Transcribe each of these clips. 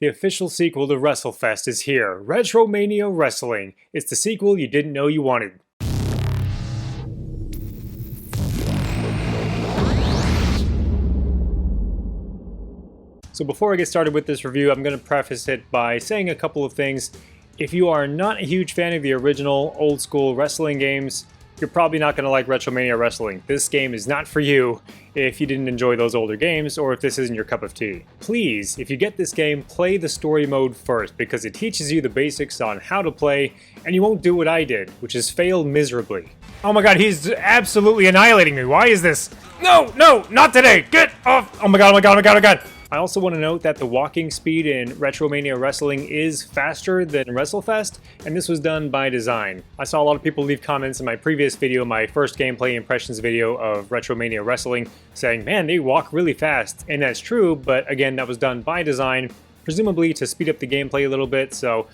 The official sequel to WrestleFest is here, RetroMania Wrestling. It's the sequel you didn't know you wanted. So before I get started with this review, I'm going to preface it by saying a couple of things. If you are not a huge fan of the original old school wrestling games, you're probably not going to like RetroMania Wrestling. This game is not for you if you didn't enjoy those older games or if this isn't your cup of tea. Please, if you get this game, play the story mode first because it teaches you the basics on how to play and you won't do what I did, which is fail miserably. Oh my god, he's absolutely annihilating me. Why is this? No, not today. Get off. Oh my god. I also want to note that the walking speed in RetroMania Wrestling is faster than WrestleFest, and this was done by design. I saw a lot of people leave comments in my previous video, my first gameplay impressions video of RetroMania Wrestling, saying, man, they walk really fast. And that's true, but again, that was done by design, presumably to speed up the gameplay a little bit, so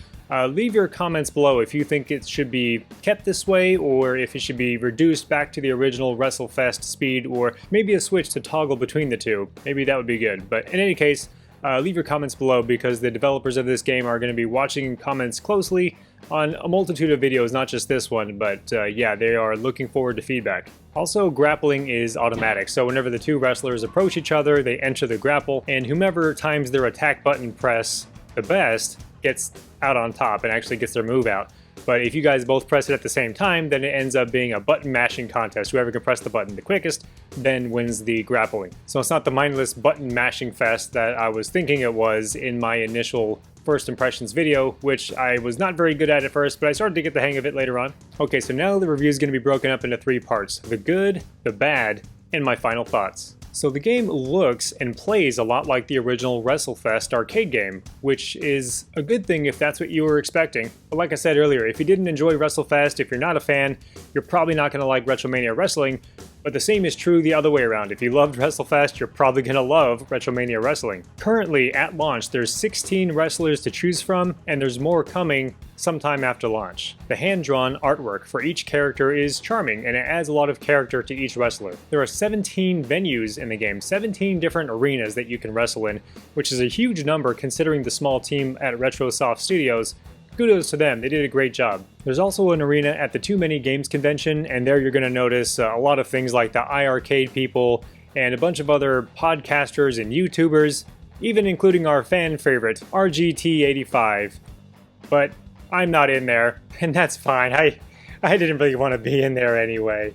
leave your comments below if you think it should be kept this way or if it should be reduced back to the original WrestleFest speed or maybe a switch to toggle between the two. Maybe that would be good. But in any case, leave your comments below because the developers of this game are going to be watching comments closely on a multitude of videos, not just this one, but yeah, they are looking forward to feedback. Also, grappling is automatic, so whenever the two wrestlers approach each other, they enter the grapple, and whomever times their attack button press the best gets out on top and actually gets their move out. But if you guys both press it at the same time, then it ends up being a button mashing contest. Whoever can press the button the quickest then wins the grappling. So it's not the mindless button mashing fest that I was thinking it was in my initial first impressions video, which I was not very good at first, but I started to get the hang of it later on. Okay, so now the review is going to be broken up into 3 parts: the good, the bad, and my final thoughts. So the game looks and plays a lot like the original WrestleFest arcade game, which is a good thing if that's what you were expecting. But like I said earlier, if you didn't enjoy WrestleFest, if you're not a fan, you're probably not going to like RetroMania Wrestling, but the same is true the other way around. If you loved WrestleFest, you're probably going to love RetroMania Wrestling. Currently, at launch, there's 16 wrestlers to choose from, and there's more coming sometime after launch. The hand-drawn artwork for each character is charming, and it adds a lot of character to each wrestler. There are 17 venues in the game, 17 different arenas that you can wrestle in, which is a huge number considering the small team at RetroSoft Studios. Kudos to them, they did a great job. There's also an arena at the Too Many Games convention, and there you're going to notice a lot of things like the iArcade people and a bunch of other podcasters and YouTubers, even including our fan favorite, RGT85. But I'm not in there, and that's fine. I didn't really want to be in there anyway.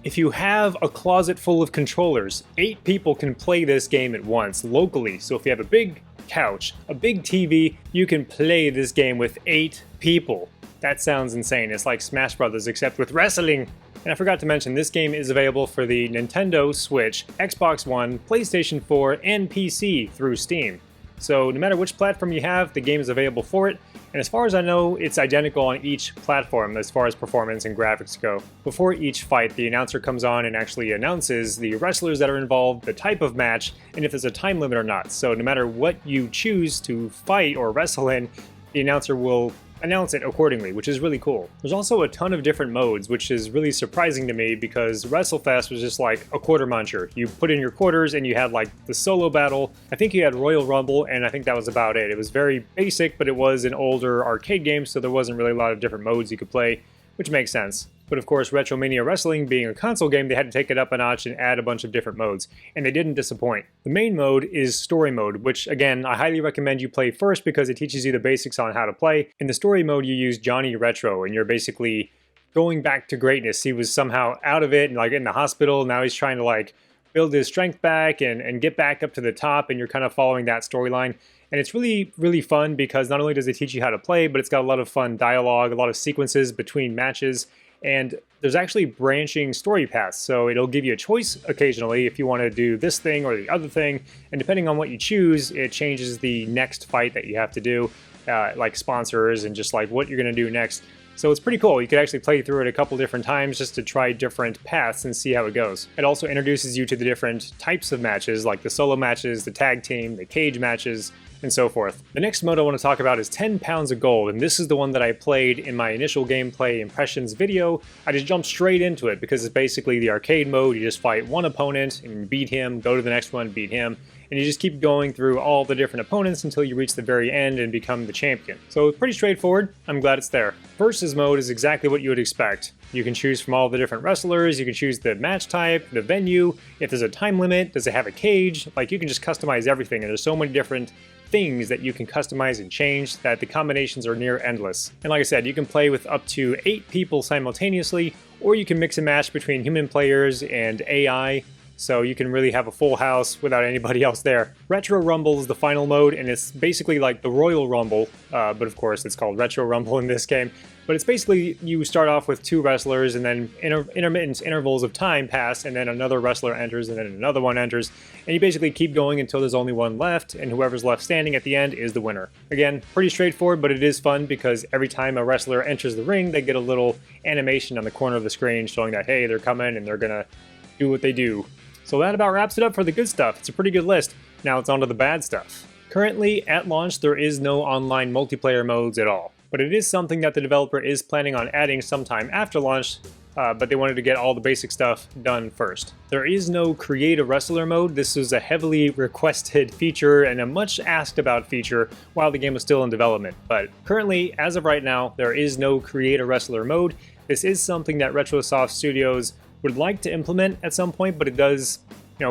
If you have a closet full of controllers, 8 people can play this game at once, locally. So if you have a big couch, a big TV, you can play this game with 8 people. That sounds insane. It's like Smash Brothers except with wrestling. And I forgot to mention, this game is available for the Nintendo Switch, Xbox One, PlayStation 4, and PC through Steam. So no matter which platform you have, the game is available for it. And as far as I know, it's identical on each platform as far as performance and graphics go. Before each fight, the announcer comes on and actually announces the wrestlers that are involved, the type of match, and if there's a time limit or not. So no matter what you choose to fight or wrestle in, the announcer will announce it accordingly, which is really cool. There's also a ton of different modes, which is really surprising to me because WrestleFest was just like a quarter muncher. You put in your quarters and you had like the solo battle. I think you had Royal Rumble, and I think that was about it. It was very basic, but it was an older arcade game, so there wasn't really a lot of different modes you could play, which makes sense. But of course, RetroMania Wrestling being a console game, they had to take it up a notch and add a bunch of different modes, and they didn't disappoint. The main mode is Story Mode, which again, I highly recommend you play first because it teaches you the basics on how to play. In the Story Mode, you use Johnny Retro, and you're basically going back to greatness. He was somehow out of it and like in the hospital, now he's trying to like build his strength back and get back up to the top, and you're kind of following that storyline. And it's really, really fun because not only does it teach you how to play, but it's got a lot of fun dialogue, a lot of sequences between matches, and there's actually branching story paths, so it'll give you a choice occasionally if you want to do this thing or the other thing, and depending on what you choose, it changes the next fight that you have to do, like sponsors and just like what you're going to do next. So it's pretty cool. You could actually play through it a couple different times just to try different paths and see how it goes. It also introduces you to the different types of matches, like the solo matches, the tag team, the cage matches, and so forth. The next mode I want to talk about is 10 pounds of gold, and this is the one that I played in my initial gameplay impressions video. I just jumped straight into it because it's basically the arcade mode. You just fight one opponent and beat him, go to the next one, beat him, and you just keep going through all the different opponents until you reach the very end and become the champion. So pretty straightforward. I'm glad it's there. Versus mode is exactly what you would expect. You can choose from all the different wrestlers, you can choose the match type, the venue, if there's a time limit, does it have a cage, like you can just customize everything, and there's so many different things that you can customize and change that the combinations are near endless. And like I said, you can play with up to 8 people simultaneously, or you can mix and match between human players and AI, so you can really have a full house without anybody else there. Retro Rumble is the final mode, and it's basically like the Royal Rumble, but of course it's called Retro Rumble in this game. But it's basically, you start off with 2 wrestlers, and then intermittent intervals of time pass, and then another wrestler enters, and then another one enters, and you basically keep going until there's only one left, and whoever's left standing at the end is the winner. Again, pretty straightforward, but it is fun because every time a wrestler enters the ring, they get a little animation on the corner of the screen showing that, hey, they're coming and they're gonna do what they do. So that about wraps it up for the good stuff. It's a pretty good list. Now it's on to the bad stuff. Currently, at launch, there is no online multiplayer modes at all, but it is something that the developer is planning on adding sometime after launch, but they wanted to get all the basic stuff done first. There is no Create a Wrestler mode. This was a heavily requested feature and a much asked about feature while the game was still in development, but currently, as of right now, there is no Create a Wrestler mode. This is something that RetroSoft Studios would like to implement at some point, but it does,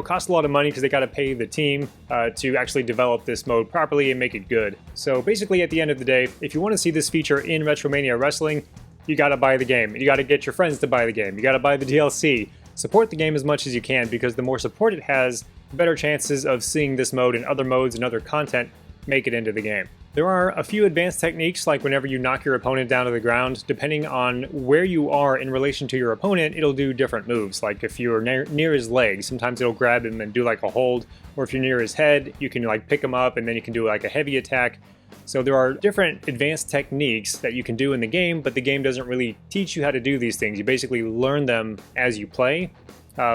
cost a lot of money because they got to pay the team to actually develop this mode properly and make it good. So basically, at the end of the day, if you want to see this feature in RetroMania Wrestling, you got to buy the game. You got to get your friends to buy the game. You got to buy the DLC. Support the game as much as you can, because the more support it has, the better chances of seeing this mode and other modes and other content make it into the game. There are a few advanced techniques, like whenever you knock your opponent down to the ground, depending on where you are in relation to your opponent, it'll do different moves. Like if you're near his leg, sometimes it'll grab him and do like a hold, or if you're near his head, you can like pick him up and then you can do like a heavy attack. So there are different advanced techniques that you can do in the game, but the game doesn't really teach you how to do these things. You basically learn them as you play,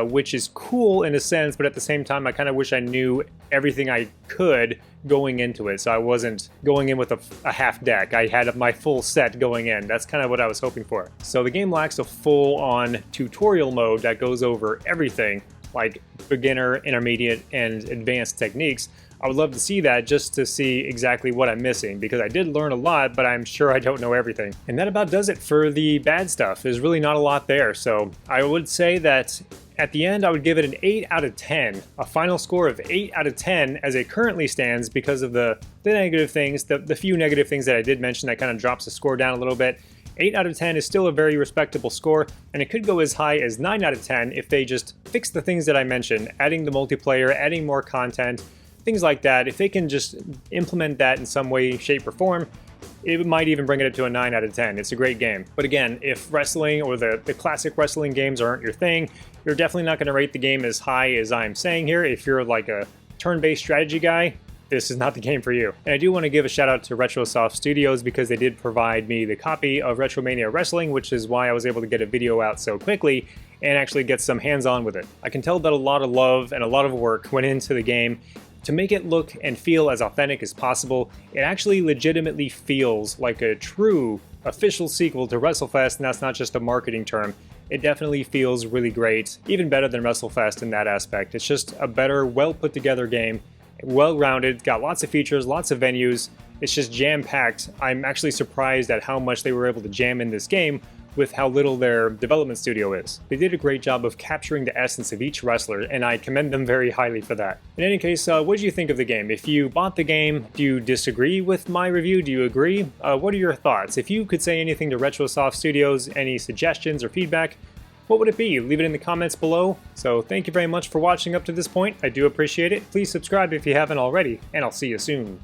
which is cool in a sense, but at the same time, I kind of wish I knew everything I could going into it, so I wasn't going in with a half deck. I had my full set going in. That's kind of what I was hoping for. So the game lacks a full-on tutorial mode that goes over everything, like beginner, intermediate, and advanced techniques. I would love to see that, just to see exactly what I'm missing, because I did learn a lot, but I'm sure I don't know everything. And that about does it for the bad stuff. There's really not a lot there, so I would say that at the end, I would give it an 8 out of 10, a final score of 8 out of 10 as it currently stands, because of the negative things, the few negative things that I did mention that kind of drops the score down a little bit. 8 out of 10 is still a very respectable score, and it could go as high as 9 out of 10 if they just fix the things that I mentioned, adding the multiplayer, adding more content, things like that. If they can just implement that in some way, shape, or form, it might even bring it up to a 9 out of 10. It's a great game. But again, if wrestling or the classic wrestling games aren't your thing, you're definitely not going to rate the game as high as I'm saying here. If you're like a turn-based strategy guy, this is not the game for you. And I do want to give a shout out to RetroSoft Studios, because they did provide me the copy of RetroMania Wrestling, which is why I was able to get a video out so quickly and actually get some hands-on with it. I can tell that a lot of love and a lot of work went into the game to make it look and feel as authentic as possible. It actually legitimately feels like a true official sequel to WrestleFest, and that's not just a marketing term. It definitely feels really great, even better than WrestleFest in that aspect. It's just a better, well put together game, well-rounded, got lots of features, lots of venues. It's just jam-packed. I'm actually surprised at how much they were able to jam in this game with how little their development studio is. They did a great job of capturing the essence of each wrestler, and I commend them very highly for that. In any case, what did you think of the game? If you bought the game, do you disagree with my review? Do you agree? What are your thoughts? If you could say anything to RetroSoft Studios, any suggestions or feedback, what would it be? Leave it in the comments below. So thank you very much for watching up to this point. I do appreciate it. Please subscribe if you haven't already, and I'll see you soon.